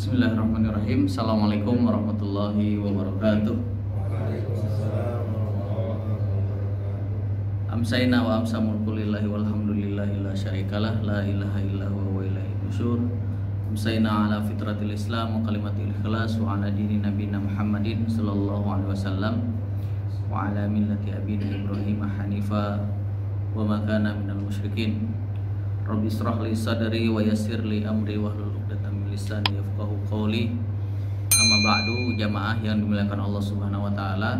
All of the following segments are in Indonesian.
Bismillahirrahmanirrahim. Assalamualaikum warahmatullahi wabarakatuh. Amsayna wa amsa mulku lillahi walhamdulillahi la syarikalah la ilaha illa huwa wa ilaihi nusyur. Amsayna ala fitratil islam wa kalimatil ikhlas wa ala dini nabiyina Muhammadin sallallahu alaihi wasallam wa ala millati abina Ibrahim hanifa wa ma kana minal musyrikin. Rabbi israh li sadri wa yassir li amri wahlul 'uqdatam min lisani yafqahu qawli. Amma ba'du, jamaah yang dimuliakan Allah Subhanahu wa taala.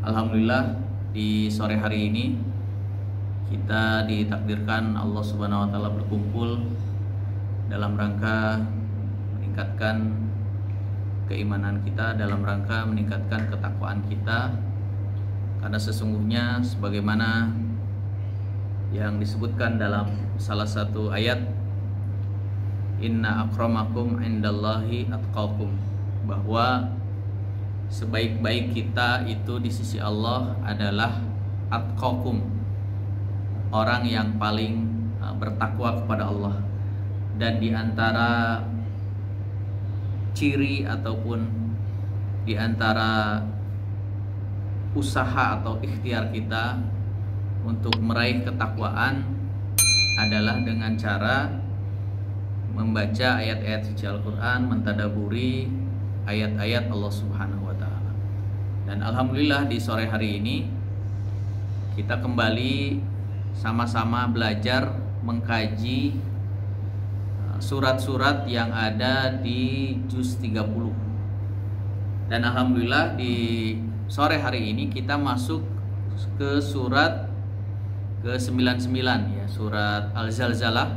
Alhamdulillah, di sore hari ini kita ditakdirkan Allah Subhanahu wa taala berkumpul dalam rangka meningkatkan keimanan kita, dalam rangka meningkatkan ketakwaan kita. Karena sesungguhnya sebagaimana yang disebutkan dalam salah satu ayat, inna akramakum indallahi atqakum, bahwa sebaik-baik kita itu di sisi Allah adalah atqakum, orang yang paling bertakwa kepada Allah. Dan di antara ciri ataupun di antara usaha atau ikhtiar kita untuk meraih ketakwaan adalah dengan cara membaca ayat-ayat suci Al-Quran, mentadaburi ayat-ayat Allah Subhanahu wa ta'ala. Dan alhamdulillah di sore hari ini kita kembali sama-sama belajar mengkaji surat-surat yang ada di juz 30. Dan alhamdulillah di sore hari ini kita masuk ke surat ke-99 ya, surat Al-Zalzalah.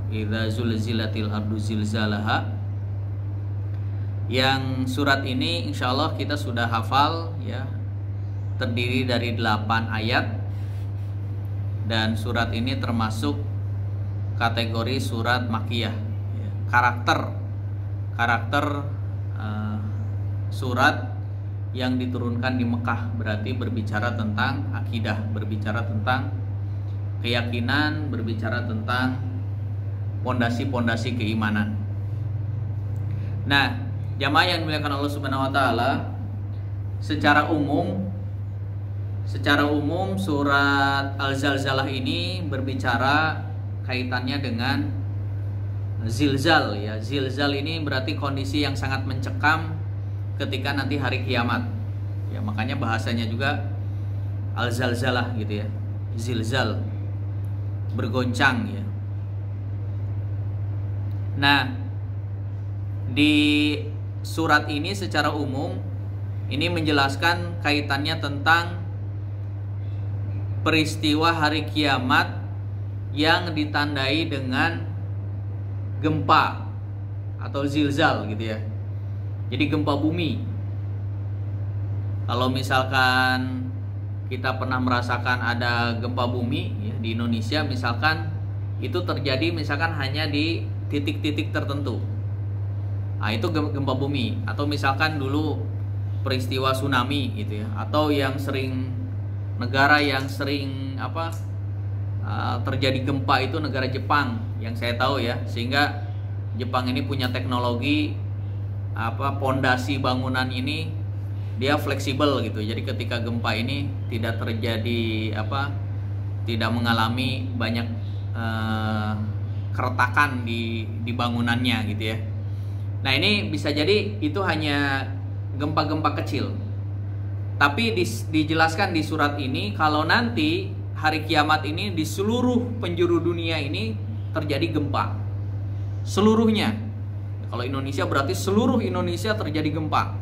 Idza zulzilatil ardu zilzalaha. Yang surat ini insyaallah kita sudah hafal ya. Terdiri dari 8 ayat. Dan surat ini termasuk kategori surat Makkiyah ya. Karakter surat yang diturunkan di Mekah, berarti berbicara tentang akidah, berbicara tentang keyakinan, berbicara tentang pondasi-pondasi keimanan. Nah, jamaah yang dimuliakan Allah Subhanahu wa taala, secara umum surat Al-Zalzalah ini berbicara kaitannya dengan zilzal ya. Zilzal ini berarti kondisi yang sangat mencekam ketika nanti hari kiamat ya, makanya bahasanya juga Al-Zalzalah gitu ya, zilzal, bergoncang ya. Nah, di surat ini secara umum ini menjelaskan kaitannya tentang peristiwa hari kiamat yang ditandai dengan gempa atau zilzal gitu ya. Jadi gempa bumi. Kalau misalkan kita pernah merasakan ada gempa bumi ya, di Indonesia misalkan, itu terjadi misalkan hanya di titik-titik tertentu. Nah, itu gempa bumi. Atau misalkan dulu peristiwa tsunami gitu ya. Atau yang sering, negara yang sering terjadi gempa itu negara Jepang yang saya tahu ya. Sehingga Jepang ini punya teknologi pondasi bangunan ini dia fleksibel gitu. Jadi ketika gempa ini tidak terjadi tidak mengalami banyak keretakan di bangunannya gitu ya. Nah, ini bisa jadi itu hanya gempa-gempa kecil. Tapi dijelaskan di surat ini kalau nanti hari kiamat ini di seluruh penjuru dunia ini terjadi gempa. Seluruhnya. Kalau Indonesia berarti seluruh Indonesia terjadi gempa,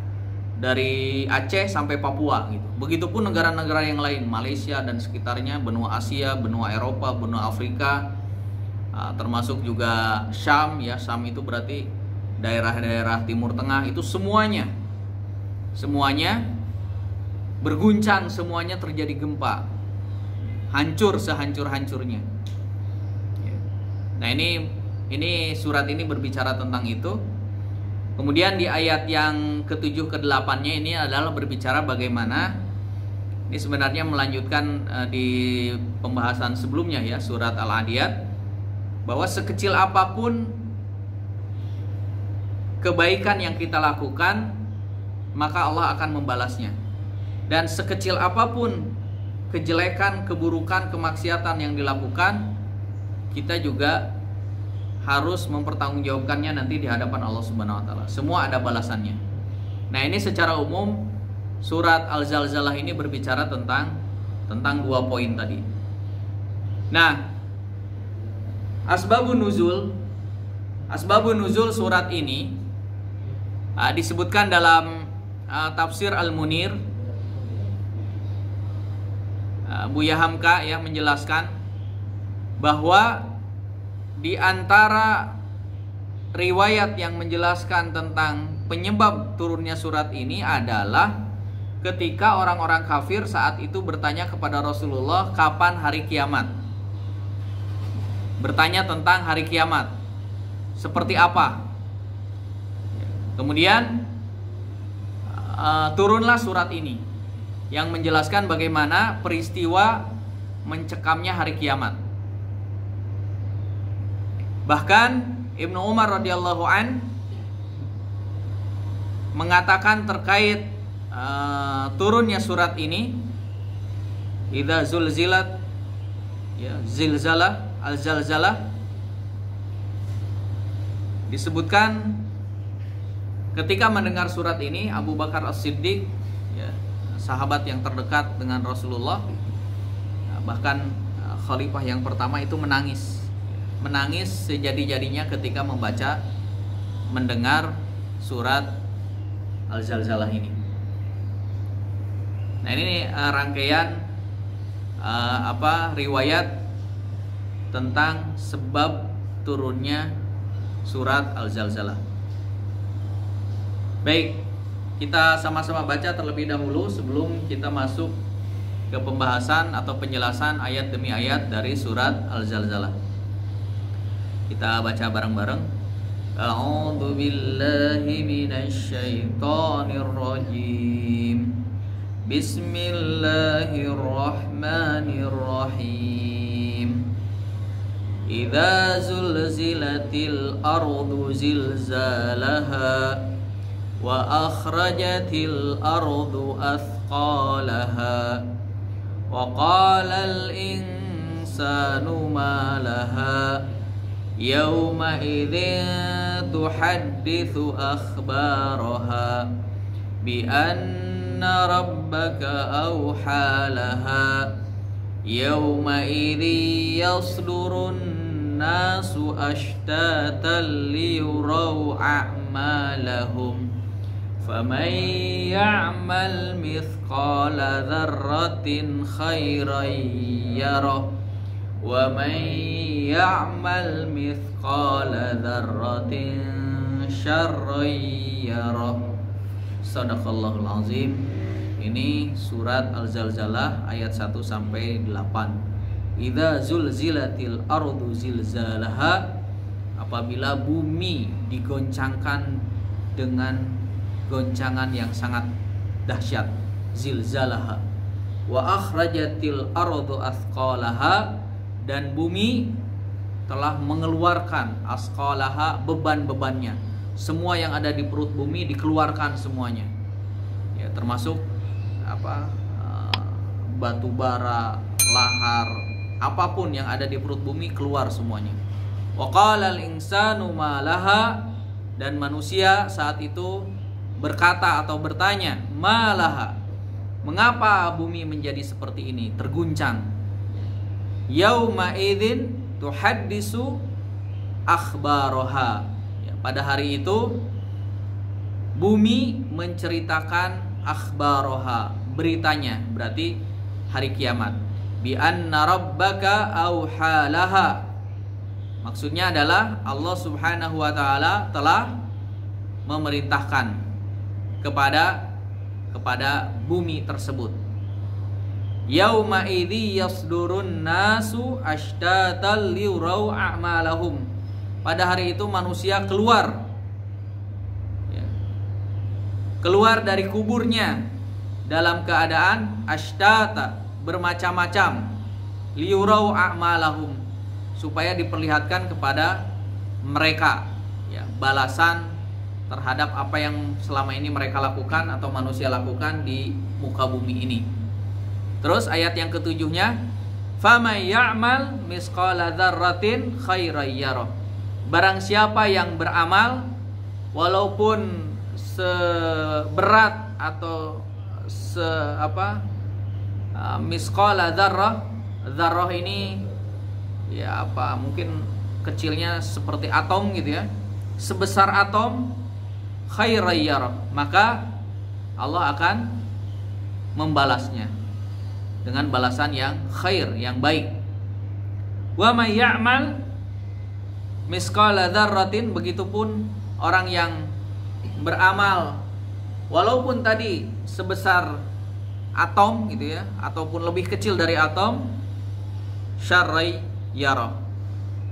dari Aceh sampai Papua gitu. Begitupun negara-negara yang lain, Malaysia dan sekitarnya, benua Asia, benua Eropa, benua Afrika, termasuk juga Syam ya. Syam itu berarti daerah-daerah Timur Tengah, itu semuanya berguncang, semuanya terjadi gempa, hancur sehancur-hancurnya. Nah, ini surat ini berbicara tentang itu. Kemudian di ayat yang ke-7 ke-8-nya ini adalah berbicara bagaimana, ini sebenarnya melanjutkan di pembahasan sebelumnya ya, surat Al-Adiyat, bahwa sekecil apapun kebaikan yang kita lakukan, maka Allah akan membalasnya. Dan sekecil apapun kejelekan, keburukan, kemaksiatan yang dilakukan, kita juga harus mempertanggungjawabkannya nanti di hadapan Allah Subhanahu wa taala. Semua ada balasannya. Nah, ini secara umum surat Al-Zalzalah ini berbicara tentang 2 poin tadi. Nah, asbabun nuzul surat ini disebutkan dalam tafsir Al-Munir. Buya Hamka ya menjelaskan bahwa di antara riwayat yang menjelaskan tentang penyebab turunnya surat ini adalah ketika orang-orang kafir saat itu bertanya kepada Rasulullah kapan hari kiamat. Bertanya tentang hari kiamat seperti apa. Kemudian turunlah surat ini yang menjelaskan bagaimana peristiwa mencekamnya hari kiamat. Bahkan Ibnu Umar radhiyallahu an mengatakan terkait turunnya surat ini, idza zulzilat ya zilzalah al-zalzalah, disebutkan ketika mendengar surat ini Abu Bakar As-Siddiq ya, sahabat yang terdekat dengan Rasulullah, bahkan khalifah yang pertama itu menangis sejadi-jadinya ketika mendengar surat Al-Zalzalah ini. Nah, ini rangkaian riwayat tentang sebab turunnya surat Al-Zalzalah. Baik, kita sama-sama baca terlebih dahulu sebelum kita masuk ke pembahasan atau penjelasan ayat demi ayat dari surat Al-Zalzalah. Kita baca bareng-bareng. A'udzu billahi minasy syaithanir rajim. Bismillahirrahmanirrahim. Idza zulzilatil ardu zilzalaha wa akhrajatil ardu athqalaha wa qalal insanu ma laha yawma idzin tuhadditsu akhbaraha bi anna rabbaka awha laha yawma idzi yasdurun nasu ashtatan liyuraw a'malahum faman ya'mal mithqala dzarratin khairan yarah wa man ya'mal mithqala dzarratin syarran yarah. Shadaqallahul azim. Ini surat Al-Zalzalah ayat 1 sampai 8. Idza zulzilatil ardu zilzalaha, apabila bumi digoncangkan dengan goncangan yang sangat dahsyat, zilzalaha. Wa akhrajatil ardu athqalaha, dan bumi telah mengeluarkan asqalaha, beban-bebannya. Semua yang ada di perut bumi dikeluarkan semuanya. Ya, termasuk batu bara, lahar, apapun yang ada di perut bumi keluar semuanya. Wa qalal insanu ma laha, dan manusia saat itu berkata atau bertanya, ma laha, mengapa bumi menjadi seperti ini, terguncang. Yauma idzin tuhaddisu akhbaraha, ya, pada hari itu bumi menceritakan akhbaraha, beritanya, berarti hari kiamat. Bi anna rabbaka auhalaha, maksudnya adalah Allah Subhanahu wa taala telah memerintahkan kepada bumi tersebut. Yauma idzi yasdurun nasu ashtatan liyuraw a'malahum, pada hari itu manusia keluar, ya, keluar dari kuburnya dalam keadaan ashtata, bermacam-macam, liyuraw a'malahum, supaya diperlihatkan kepada mereka, ya, balasan terhadap apa yang selama ini mereka lakukan atau manusia lakukan di muka bumi ini. Terus ayat yang ketujuhnya, "Famay ya'mal misqala dzarratin khairan yarah." Barang siapa yang beramal walaupun seberat atau misqala dzarrah. Dzarrah ini ya mungkin kecilnya seperti atom gitu ya. Sebesar atom, khairan yarah, maka Allah akan membalasnya dengan balasan yang khair, yang baik. Wa may ya'mal misqala dzarratin, begitupun orang yang beramal walaupun tadi sebesar atom gitu ya, ataupun lebih kecil dari atom, syarrai yarah,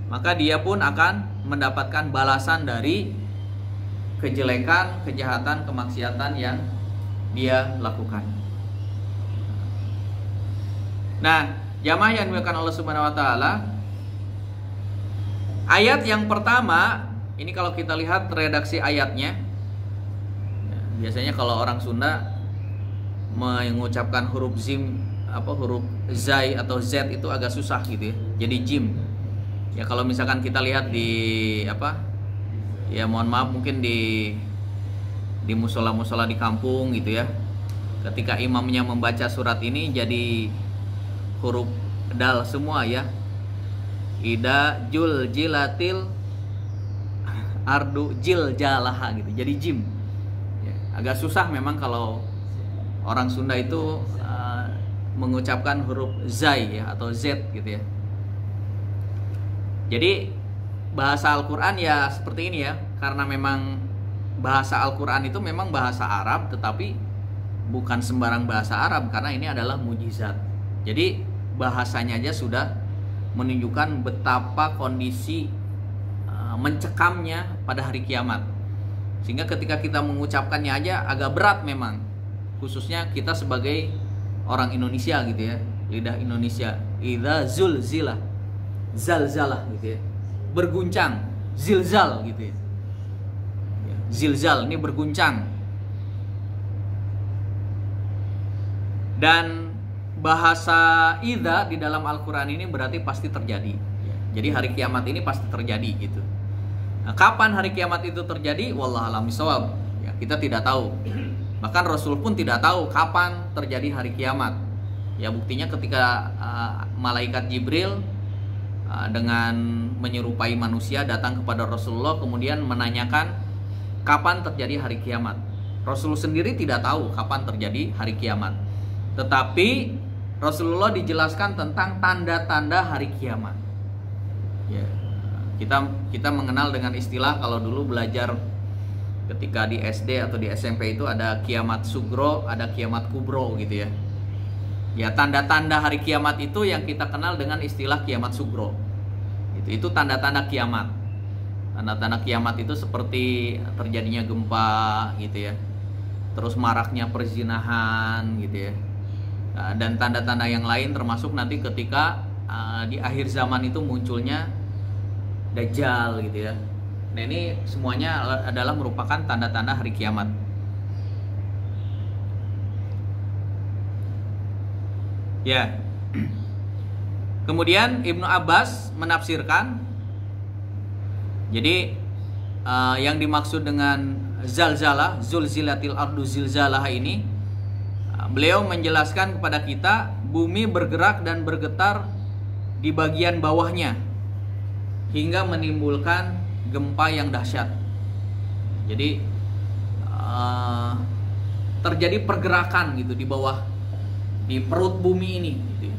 maka dia pun akan mendapatkan balasan dari kejelekan, kejahatan, kemaksiatan yang dia lakukan. Nah, jamaah yang dimuliakan Allah Subhanahu wa taala, ayat yang pertama ini kalau kita lihat redaksi ayatnya, biasanya kalau orang Sunda mengucapkan huruf zim, huruf zai atau z itu agak susah gitu ya. Jadi jim. Ya kalau misalkan kita lihat di ya mohon maaf mungkin di musola-musola di kampung gitu ya. Ketika imamnya membaca surat ini jadi huruf dal semua ya. Ida jul jilatil ardu jil jalaha gitu. Jadi jim. Ya, agak susah memang kalau orang Sunda itu mengucapkan huruf zai ya atau z gitu ya. Jadi bahasa Al-Quran ya seperti ini ya, karena memang bahasa Al-Quran itu memang bahasa Arab, tetapi bukan sembarang bahasa Arab karena ini adalah mujizat. Jadi bahasanya aja sudah menunjukkan betapa kondisi mencekamnya pada hari kiamat. Sehingga ketika kita mengucapkannya aja agak berat memang, khususnya kita sebagai orang Indonesia gitu ya, lidah Indonesia. Idza zulzilah, zalzalah gitu ya, berguncang, zilzal gitu ya. Zilzal ini berguncang. Dan bahasa idza di dalam Al-Quran ini berarti pasti terjadi. Jadi hari kiamat ini pasti terjadi gitu. Nah, kapan hari kiamat itu terjadi? Wallahualam bishawab. Ya, kita tidak tahu. Bahkan Rasul pun tidak tahu kapan terjadi hari kiamat. Ya buktinya ketika malaikat Jibril dengan menyerupai manusia datang kepada Rasulullah kemudian menanyakan kapan terjadi hari kiamat. Rasul sendiri tidak tahu kapan terjadi hari kiamat. Tetapi Rasulullah dijelaskan tentang tanda-tanda hari kiamat. Ya, kita mengenal dengan istilah kalau dulu belajar ketika di SD atau di SMP itu ada kiamat sugro, ada kiamat kubro gitu ya. Ya tanda-tanda hari kiamat itu yang kita kenal dengan istilah kiamat sugro. Itu tanda-tanda kiamat. Tanda-tanda kiamat itu seperti terjadinya gempa gitu ya. Terus maraknya perzinahan gitu ya. Dan tanda-tanda yang lain termasuk nanti ketika di akhir zaman itu munculnya Dajjal gitu ya. Nah ini semuanya adalah merupakan tanda-tanda hari kiamat. Ya. Kemudian Ibnu Abbas menafsirkan, jadi yang dimaksud dengan zalzalah, zulzilatil ardu zilzalah ini, beliau menjelaskan kepada kita bumi bergerak dan bergetar di bagian bawahnya hingga menimbulkan gempa yang dahsyat. Jadi terjadi pergerakan gitu di bawah, di perut bumi ini gitu.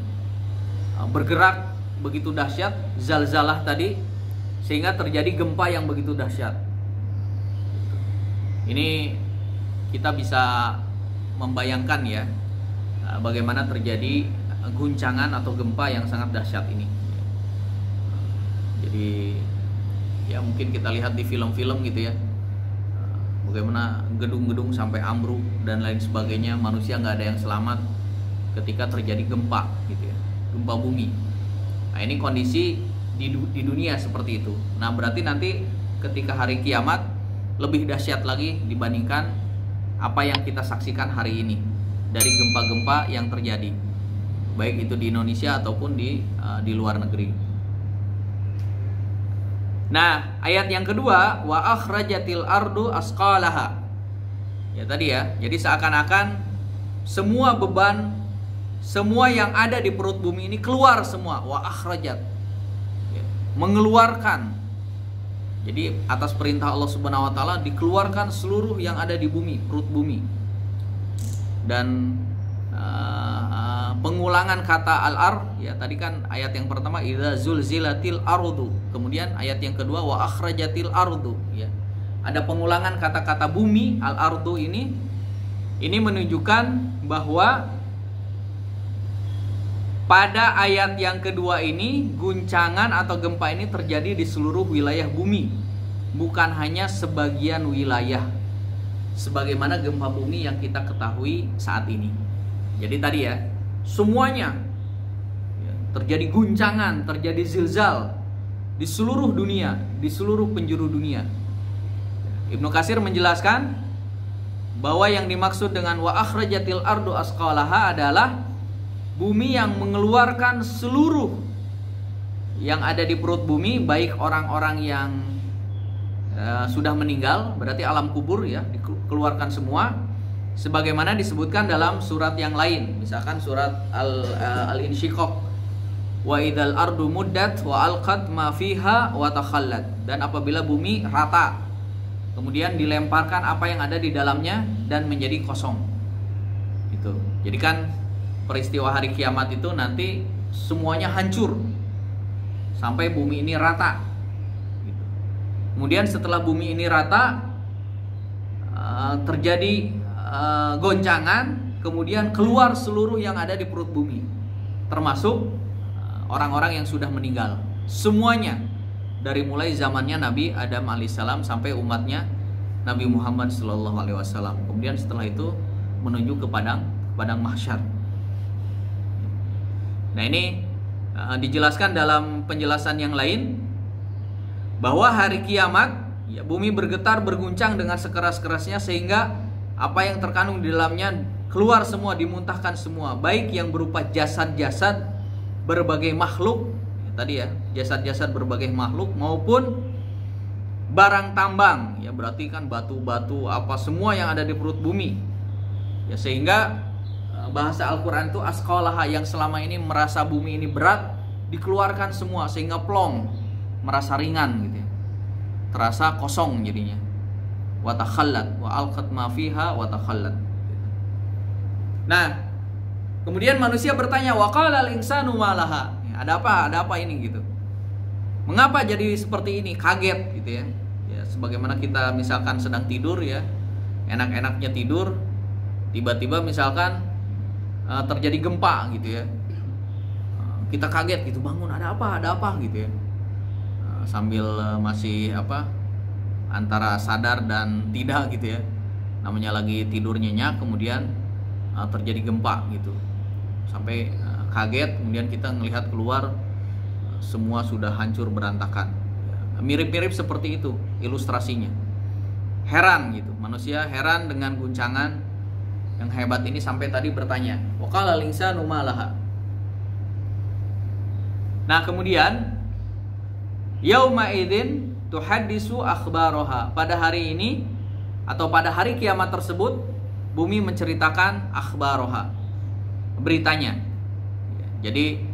Bergerak begitu dahsyat, zalzalah tadi, sehingga terjadi gempa yang begitu dahsyat. Ini kita bisa membayangkan ya bagaimana terjadi guncangan atau gempa yang sangat dahsyat ini. Jadi ya mungkin kita lihat di film-film gitu ya, bagaimana gedung-gedung sampai ambruk dan lain sebagainya, manusia nggak ada yang selamat ketika terjadi gempa gitu ya, gempa bumi. Nah ini kondisi di dunia seperti itu. Nah berarti nanti ketika hari kiamat lebih dahsyat lagi dibandingkan apa yang kita saksikan hari ini dari gempa-gempa yang terjadi, baik itu di Indonesia ataupun di luar negeri. Nah, ayat yang kedua, wa akhrajatil ardu asqalaha. Ya tadi ya, jadi seakan-akan semua beban, semua yang ada di perut bumi ini keluar semua, wa akhrajat, ya, mengeluarkan. Jadi atas perintah Allah Subhanahu wa taala dikeluarkan seluruh yang ada di bumi, perut bumi. Dan pengulangan kata al-ar, ya tadi kan ayat yang pertama idza zulzilatil ardu, kemudian ayat yang kedua wa akhrajatil ardu, ya. Ada pengulangan kata-kata bumi, al-ardu ini menunjukkan bahwa pada ayat yang kedua ini guncangan atau gempa ini terjadi di seluruh wilayah bumi, bukan hanya sebagian wilayah sebagaimana gempa bumi yang kita ketahui saat ini. Jadi tadi ya, semuanya ya, terjadi guncangan, terjadi zilzal di seluruh dunia, di seluruh penjuru dunia. Ibnu Katsir menjelaskan bahwa yang dimaksud dengan wa akhrajatil ardu asqalaha adalah bumi yang mengeluarkan seluruh yang ada di perut bumi, baik orang-orang yang sudah meninggal, berarti alam kubur ya, dikeluarkan semua, sebagaimana disebutkan dalam surat yang lain, misalkan surat Al-Insyiqaq, wa idzal ardu muddat wa alqat ma fiha wa takhallat, dan apabila bumi rata, kemudian dilemparkan apa yang ada di dalamnya dan menjadi kosong. Itu. Jadi kan peristiwa hari kiamat itu nanti semuanya hancur sampai bumi ini rata. Kemudian setelah bumi ini rata terjadi goncangan, kemudian keluar seluruh yang ada di perut bumi, termasuk orang-orang yang sudah meninggal. Semuanya, dari mulai zamannya Nabi Adam alaihissalam sampai umatnya Nabi Muhammad sallallahu alaihi wasallam. Kemudian setelah itu menuju ke padang mahsyar. Nah ini dijelaskan dalam penjelasan yang lain bahwa hari kiamat ya, bumi bergetar berguncang dengan sekeras-kerasnya sehingga apa yang terkandung di dalamnya keluar semua, dimuntahkan semua, baik yang berupa jasad-jasad berbagai makhluk ya, tadi ya, jasad-jasad berbagai makhluk maupun barang tambang ya, berarti kan batu-batu apa semua yang ada di perut bumi ya, sehingga bahasa Al-Quran itu asqalaha, yang selama ini merasa bumi ini berat dikeluarkan semua sehingga plong, merasa ringan gitu ya, terasa kosong jadinya. Wa takhallat wa alqat ma fiha wa takhallat. Nah, kemudian manusia bertanya, wa qala al-insanu ma laha, ada apa ini gitu, mengapa jadi seperti ini, kaget gitu ya. Ya sebagaimana kita misalkan sedang tidur ya, enak-enaknya tidur, tiba-tiba misalkan terjadi gempa gitu ya, kita kaget gitu, bangun, ada apa gitu ya, sambil masih antara sadar dan tidak gitu ya, namanya lagi tidur nyenyak, kemudian terjadi gempa gitu, sampai kaget, kemudian kita melihat keluar semua sudah hancur berantakan. Mirip-mirip seperti itu ilustrasinya. Heran gitu, manusia heran dengan guncangan yang hebat ini sampai tadi bertanya, wa qala al-insanu ma laha. Nah, kemudian yauma idzin tuhaddisu akhbaraha, pada hari ini atau pada hari kiamat tersebut bumi menceritakan akhbaraha, beritanya. Jadi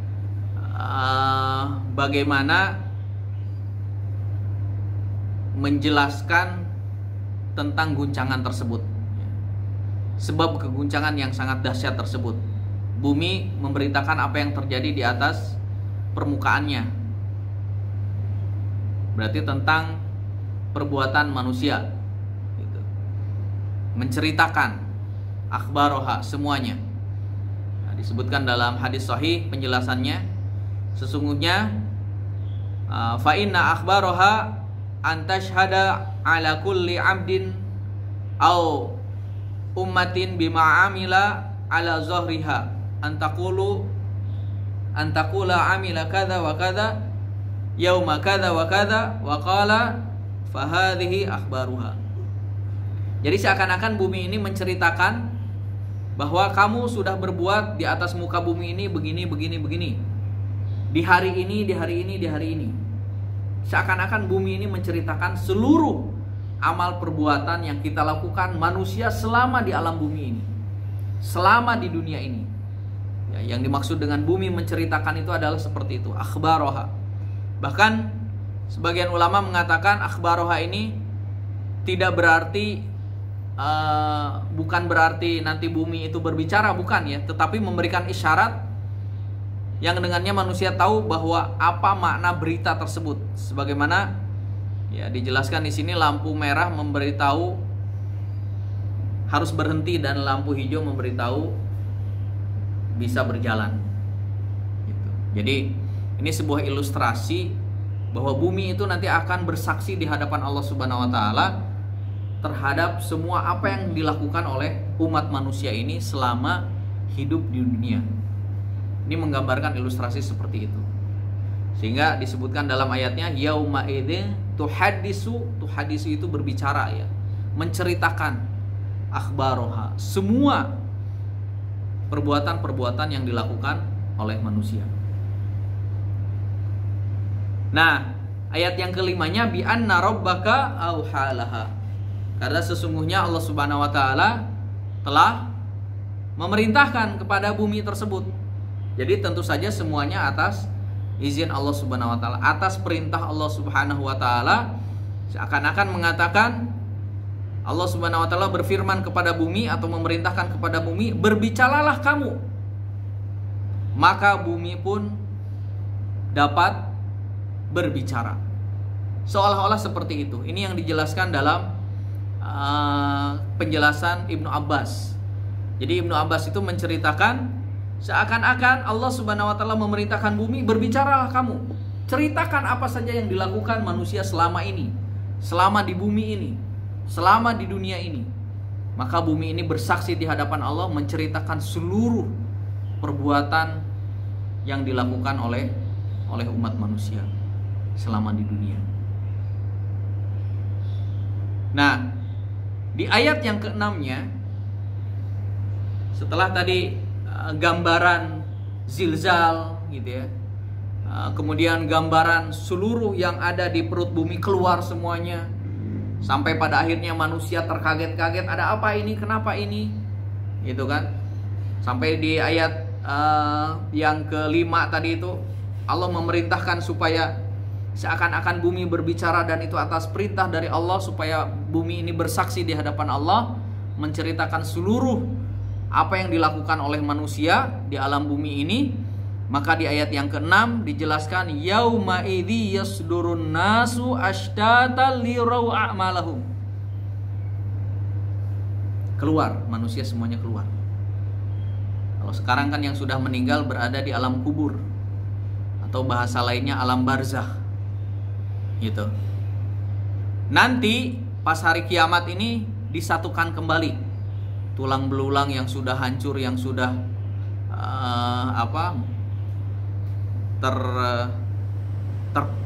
bagaimana menjelaskan tentang guncangan tersebut, sebab keguncangan yang sangat dahsyat tersebut. Bumi memberitakan apa yang terjadi di atas permukaannya, berarti tentang perbuatan manusia gitu. Menceritakan akhbaroha, semuanya. Nah, disebutkan dalam hadis sahih penjelasannya, sesungguhnya fa inna akhbaroha antashhada ala kulli abdin au ummatin bima amila ala zahriha antakula amila kada wa kada yauma kada wa kada wa qala fahadhihi akhbaruha. Jadi seakan-akan bumi ini menceritakan bahwa kamu sudah berbuat di atas muka bumi ini begini, begini, begini. Di hari ini, di hari ini, di hari ini. Seakan-akan bumi ini menceritakan seluruh amal perbuatan yang kita lakukan manusia selama di alam bumi ini, selama di dunia ini. Ya, yang dimaksud dengan bumi menceritakan itu adalah seperti itu, akhbaroha. Bahkan sebagian ulama mengatakan akhbaroha ini tidak berarti bukan berarti nanti bumi itu berbicara, bukan ya, tetapi memberikan isyarat yang dengannya manusia tahu bahwa apa makna berita tersebut. Sebagaimana ya dijelaskan di sini, lampu merah memberitahu harus berhenti dan lampu hijau memberitahu bisa berjalan. Gitu. Jadi ini sebuah ilustrasi bahwa bumi itu nanti akan bersaksi di hadapan Allah Subhanahu wa taala terhadap semua apa yang dilakukan oleh umat manusia ini selama hidup di dunia. Ini menggambarkan ilustrasi seperti itu. Sehingga disebutkan dalam ayatnya yauma idzin tuhadisu itu berbicara ya, menceritakan akhbaroha, semua perbuatan-perbuatan yang dilakukan oleh manusia. Nah, ayat yang kelimanya bi anna rabbaka auhalaha. Karena sesungguhnya Allah Subhanahu wa taala telah memerintahkan kepada bumi tersebut. Jadi tentu saja semuanya atas izin Allah Subhanahu wa taala, atas perintah Allah Subhanahu wa taala. Seakan-akan mengatakan Allah Subhanahu wa taala berfirman kepada bumi atau memerintahkan kepada bumi, berbicaralah kamu. Maka bumi pun dapat berbicara. Seolah-olah seperti itu. Ini yang dijelaskan dalam penjelasan Ibnu Abbas. Jadi Ibnu Abbas itu menceritakan seakan-akan Allah Subhanahu wa taala memerintahkan bumi, berbicaralah kamu. Ceritakan apa saja yang dilakukan manusia selama ini, selama di bumi ini, selama di dunia ini. Maka bumi ini bersaksi di hadapan Allah, menceritakan seluruh perbuatan yang dilakukan oleh umat manusia selama di dunia. Nah, di ayat yang ke-6-nya, setelah tadi gambaran zilzal gitu ya, kemudian gambaran seluruh yang ada di perut bumi keluar semuanya, sampai pada akhirnya manusia terkaget-kaget, ada apa ini, kenapa ini, gitu kan. Sampai di ayat yang ke-5 tadi itu Allah memerintahkan supaya seakan-akan bumi berbicara, dan itu atas perintah dari Allah, supaya bumi ini bersaksi di hadapan Allah, menceritakan seluruh apa yang dilakukan oleh manusia di alam bumi ini. Maka di ayat yang ke-6 dijelaskan yauma idzi yasdurun nasu ashtatan lirau a'malahum. Keluar, manusia semuanya keluar. Kalau sekarang kan yang sudah meninggal berada di alam kubur, atau bahasa lainnya alam barzakh. Gitu. Nanti pas hari kiamat ini disatukan kembali tulang belulang yang sudah hancur, yang sudah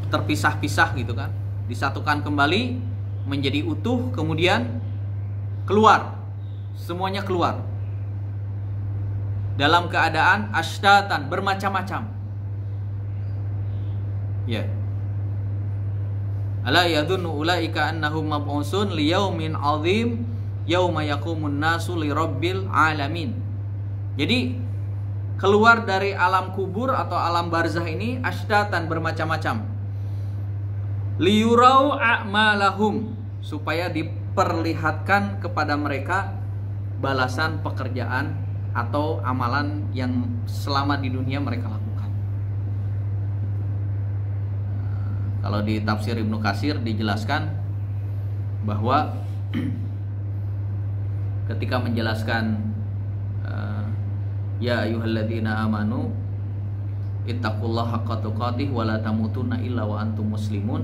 terpisah-pisah gitu kan, disatukan kembali menjadi utuh, kemudian keluar, semuanya keluar dalam keadaan ashtatan, bermacam-macam. Ya. Ala yadhunnu ulaika annahum mab'usun liyaumin 'adzim yauma yaqumun nasu lirabbil alamin. Jadi keluar dari alam kubur atau alam barzah ini ashtatan, bermacam-macam. Liyurau a'malahum, supaya diperlihatkan kepada mereka balasan pekerjaan atau amalan yang selama di dunia mereka lakukan. Kalau di tafsir Ibnu Katsir dijelaskan bahwa ketika menjelaskan ya ayyuhalladzina amanu ittaqullaha haqqa tuqatih wa la tamutunna illa wa antum muslimun,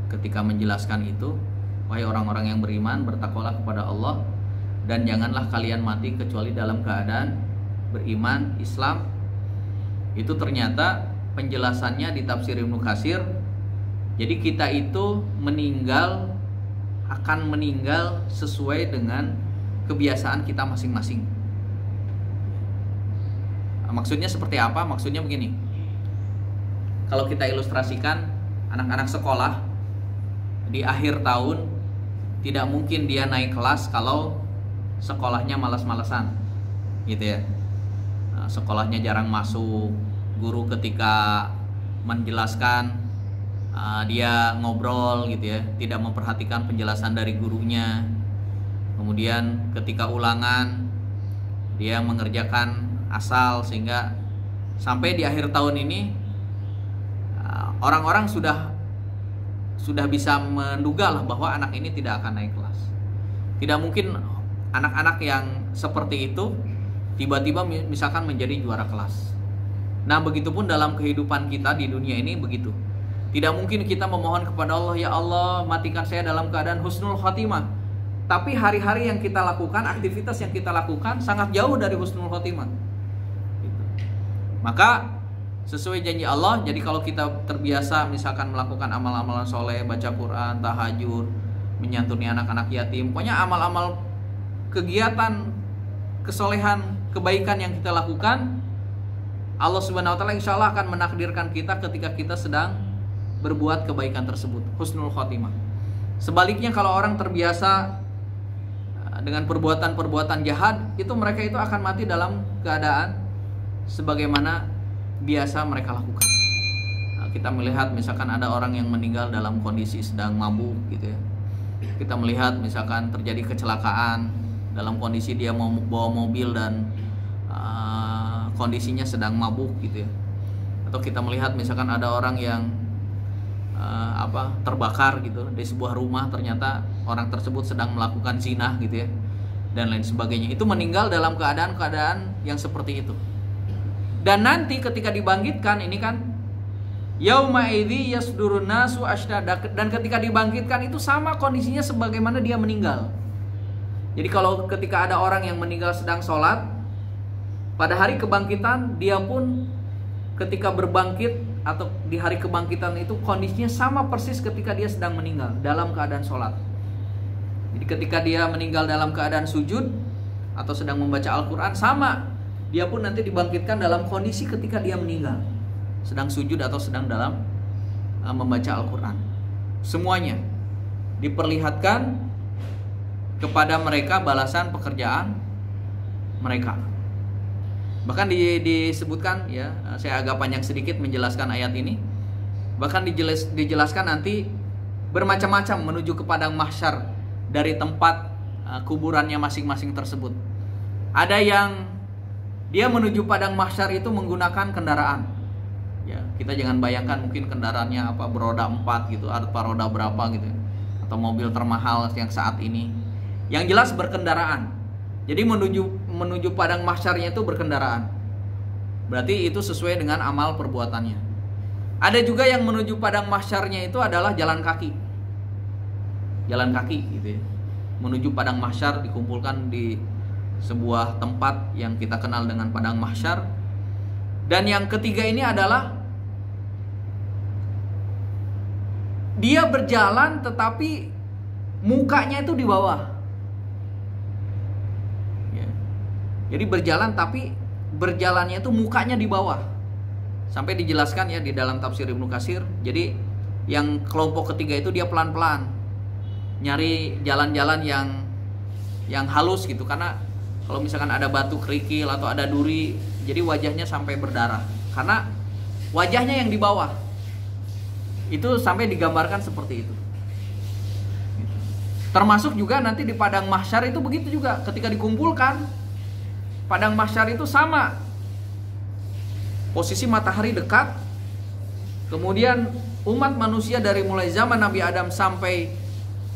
ketika menjelaskan itu, wahai orang-orang yang beriman, bertakwalah kepada Allah dan janganlah kalian mati kecuali dalam keadaan beriman Islam. Itu ternyata penjelasannya di tafsir Ibnu Katsir. Jadi kita itu meninggal akan meninggal sesuai dengan kebiasaan kita masing-masing. Maksudnya seperti apa? Maksudnya begini. Kalau kita ilustrasikan, anak-anak sekolah di akhir tahun tidak mungkin dia naik kelas kalau sekolahnya malas-malesan, gitu ya. Sekolahnya jarang masuk, guru ketika menjelaskan dia ngobrol gitu ya, tidak memperhatikan penjelasan dari gurunya. Kemudian ketika ulangan dia mengerjakan asal, sehingga sampai di akhir tahun ini orang-orang sudah bisa menduga lah bahwa anak ini tidak akan naik kelas. Tidak mungkin anak-anak yang seperti itu tiba-tiba misalkan menjadi juara kelas. Nah, begitupun dalam kehidupan kita di dunia ini begitu. Tidak mungkin kita memohon kepada Allah, ya Allah matikan saya dalam keadaan husnul khotimah. Tapi hari-hari yang kita lakukan, aktivitas yang kita lakukan sangat jauh dari husnul khotimah. Maka sesuai janji Allah, jadi kalau kita terbiasa misalkan melakukan amal-amalan soleh, baca Quran, tahajud, menyantuni anak-anak yatim, pokoknya amal-amal kegiatan, kesolehan, kebaikan yang kita lakukan, Allah Subhanahu wa taala insya Allah akan menakdirkan kita ketika kita sedang berbuat kebaikan tersebut, husnul khotimah. Sebaliknya kalau orang terbiasa dengan perbuatan-perbuatan jahat, itu mereka itu akan mati dalam keadaan sebagaimana biasa mereka lakukan. Kita melihat misalkan ada orang yang meninggal dalam kondisi sedang mabuk gitu ya. Kita melihat misalkan terjadi kecelakaan dalam kondisi dia mau bawa mobil dan kondisinya sedang mabuk gitu ya. Atau kita melihat misalkan ada orang yang terbakar gitu di sebuah rumah, ternyata orang tersebut sedang melakukan zina gitu ya, dan lain sebagainya. Itu meninggal dalam keadaan yang seperti itu. Dan nanti ketika dibangkitkan, ini kan yauma idzi yasdurun nasu asydada, dan ketika dibangkitkan itu sama kondisinya sebagaimana dia meninggal. Jadi kalau ketika ada orang yang meninggal sedang sholat, pada hari kebangkitan dia pun ketika berbangkit atau di hari kebangkitan itu kondisinya sama persis ketika dia sedang meninggal dalam keadaan sholat. Jadi ketika dia meninggal dalam keadaan sujud atau sedang membaca Al-Quran, sama dia pun nanti dibangkitkan dalam kondisi ketika dia meninggal, sedang sujud atau sedang dalam membaca Al-Quran. Semuanya diperlihatkan kepada mereka balasan pekerjaan mereka. Bahkan disebutkan ya, saya agak panjang sedikit menjelaskan ayat ini. Bahkan dijelaskan nanti bermacam-macam menuju ke padang mahsyar dari tempat kuburannya masing-masing tersebut. Ada yang dia menuju padang mahsyar itu menggunakan kendaraan. Ya, kita jangan bayangkan mungkin kendaraannya beroda 4 gitu, atau roda berapa gitu, atau mobil termahal yang saat ini. Yang jelas berkendaraan. Jadi menuju padang mahsyarnya itu berkendaraan. Berarti itu sesuai dengan amal perbuatannya. Ada juga yang menuju padang mahsyarnya itu adalah jalan kaki. Jalan kaki gitu ya. Menuju padang mahsyar, dikumpulkan di sebuah tempat yang kita kenal dengan padang mahsyar. Dan yang ketiga ini adalah dia berjalan tetapi mukanya itu di bawah. Jadi berjalan tapi berjalannya itu mukanya di bawah. Sampai dijelaskan ya di dalam tafsir Ibnu Katsir. Jadi yang kelompok ketiga itu dia pelan-pelan nyari jalan-jalan yang halus gitu, karena kalau misalkan ada batu kerikil atau ada duri, jadi wajahnya sampai berdarah karena wajahnya yang di bawah. Itu sampai digambarkan seperti itu. Termasuk juga nanti di padang mahsyar itu begitu juga, ketika dikumpulkan padang mahsyar itu sama. Posisi matahari dekat. Kemudian umat manusia dari mulai zaman Nabi Adam sampai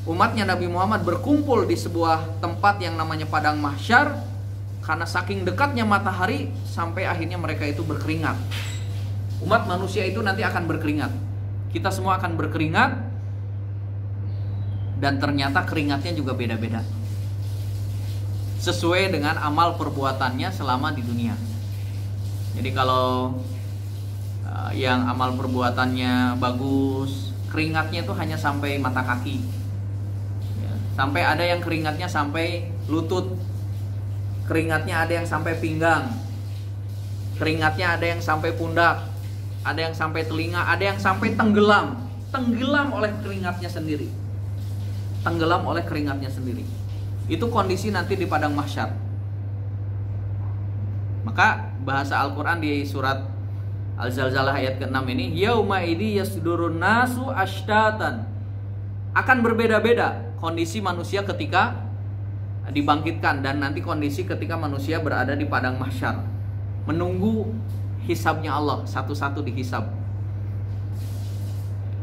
umatnya Nabi Muhammad berkumpul di sebuah tempat yang namanya padang mahsyar. Karena saking dekatnya matahari sampai akhirnya mereka itu berkeringat. Umat manusia itu nanti akan berkeringat. Kita semua akan berkeringat. Dan ternyata keringatnya juga beda-beda, sesuai dengan amal perbuatannya selama di dunia. Jadi kalau yang amal perbuatannya bagus, keringatnya itu hanya sampai mata kaki ya. Sampai ada yang keringatnya sampai lutut, keringatnya ada yang sampai pinggang, keringatnya ada yang sampai pundak, ada yang sampai telinga, ada yang sampai tenggelam oleh keringatnya sendiri. Tenggelam oleh keringatnya sendiri. Itu kondisi nanti di padang mahsyar. Maka bahasa Al-Quran di surat Al-Zalzalah ayat ke-6 ini, yauma idzi yasdurun nasu ashtatan. Akan berbeda-beda kondisi manusia ketika dibangkitkan, dan nanti kondisi ketika manusia berada di padang mahsyar menunggu hisabnya Allah, satu-satu dihisab.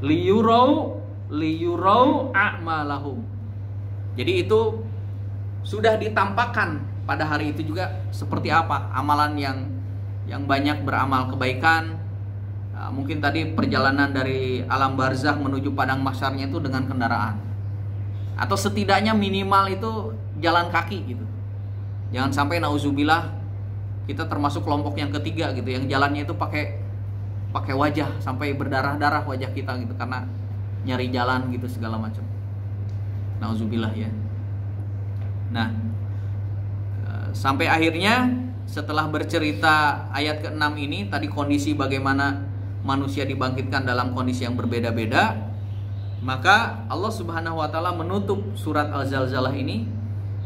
Liyurau a'malahum. Jadi itu sudah ditampakkan pada hari itu juga seperti apa amalan yang banyak beramal kebaikan. Mungkin tadi perjalanan dari alam barzakh menuju padang mahsyarnya itu dengan kendaraan, atau setidaknya minimal itu jalan kaki gitu. Jangan sampai nauzubillah kita termasuk kelompok yang ketiga gitu, yang jalannya itu pakai wajah sampai berdarah-darah wajah kita gitu karena nyari jalan gitu segala macam. Nauzubillah ya. Nah, sampai akhirnya setelah bercerita ayat ke-6 ini tadi kondisi bagaimana manusia dibangkitkan dalam kondisi yang berbeda-beda, maka Allah Subhanahu wa taala menutup surat Al-Zalzalah ini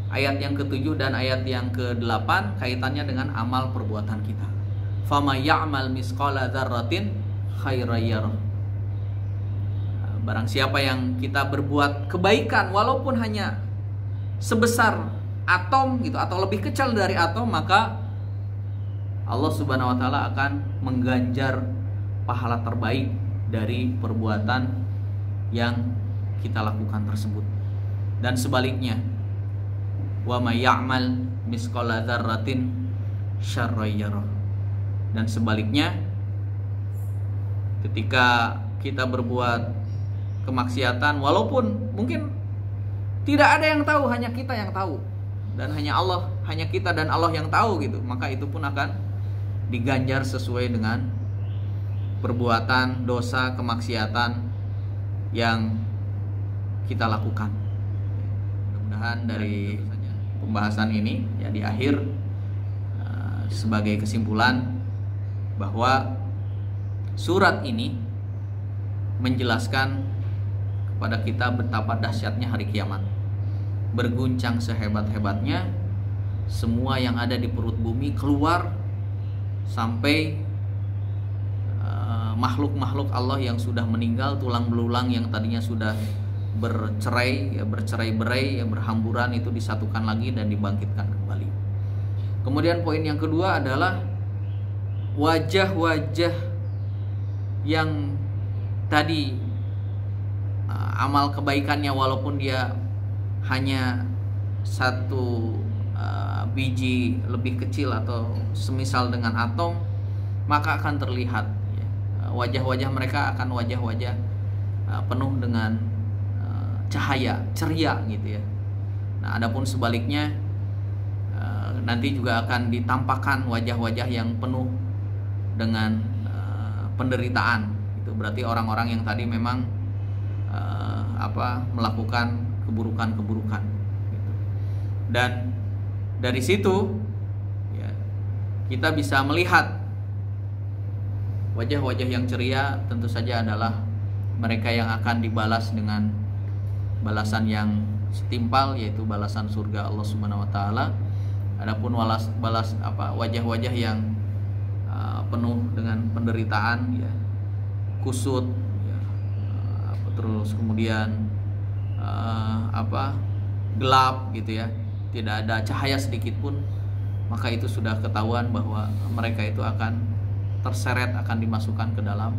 ayat yang ke-7 dan ayat yang ke-8 kaitannya dengan amal perbuatan kita. Fama ya'mal misqala dzarratin khairan yarah. Barang siapa yang kita berbuat kebaikan walaupun hanya sebesar atom gitu atau lebih kecil dari atom, maka Allah Subhanahu wa taala akan mengganjar pahala terbaik dari perbuatan yang kita lakukan tersebut. Dan sebaliknya, wa may ya'mal misqala dzarratin syarran yarah. Dan sebaliknya, ketika kita berbuat kemaksiatan walaupun mungkin tidak ada yang tahu, hanya kita yang tahu, dan hanya kita dan Allah yang tahu gitu, maka itu pun akan diganjar sesuai dengan perbuatan dosa kemaksiatan yang kita lakukan. Mudah-mudahan dari pembahasan ini ya di akhir sebagai kesimpulan bahwa surat ini menjelaskan kepada kita betapa dahsyatnya hari kiamat. Berguncang sehebat-hebatnya, semua yang ada di perut bumi keluar, sampai makhluk-makhluk Allah yang sudah meninggal, tulang belulang yang tadinya sudah bercerai-berai, ya berhamburan, itu disatukan lagi dan dibangkitkan kembali. Kemudian poin yang kedua adalah wajah-wajah yang tadi amal kebaikannya walaupun dia hanya satu biji lebih kecil atau semisal dengan atom, maka akan terlihat ya, wajah-wajah mereka akan wajah-wajah penuh dengan cahaya, ceria gitu ya. Nah, adapun sebaliknya nanti juga akan ditampakkan wajah-wajah yang penuh dengan penderitaan. Itu berarti orang-orang yang tadi memang melakukan keburukan-keburukan gitu. Dan dari situ ya, kita bisa melihat wajah-wajah yang ceria tentu saja adalah mereka yang akan dibalas dengan balasan yang setimpal, yaitu balasan surga Allah Subhanahu wa taala. Adapun wajah-wajah yang penuh dengan penderitaan ya, kusut ya, terus kemudian gelap gitu ya, tidak ada cahaya sedikit pun, maka itu sudah ketahuan bahwa mereka itu akan terseret, akan dimasukkan ke dalam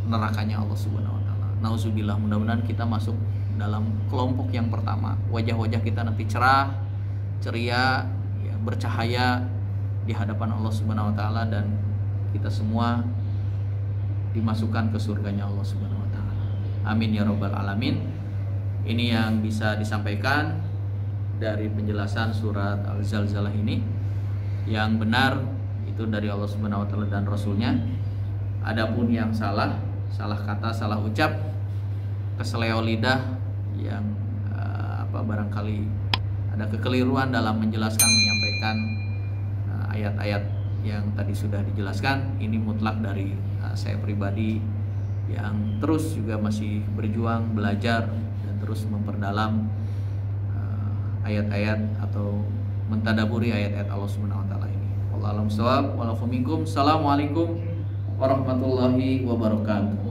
nerakanya Allah Subhanahu wa taala. Nauzubillah, mudah-mudahan kita masuk dalam kelompok yang pertama. Wajah-wajah kita nanti cerah, ceria, ya, bercahaya di hadapan Allah Subhanahu wa taala, dan kita semua dimasukkan ke surganya Allah Subhanahu wa taala. Amin ya rabbal alamin. Ini yang bisa disampaikan dari penjelasan surat Al-Zalzalah ini. Yang benar itu dari Allah Subhanahu wa taala dan Rasulnya. Adapun yang salah kata, salah ucap, keseleo lidah yang barangkali ada kekeliruan dalam menjelaskan menyampaikan ayat-ayat yang tadi sudah dijelaskan. Ini mutlak dari saya pribadi yang terus juga masih berjuang belajar dan terus memperdalam ayat-ayat atau mentadaburi ayat-ayat Allah Subhanahu wa taala ini. Wallahu a'lam bishawab. Walafu minkum. Assalamualaikum warahmatullahi wabarakatuh.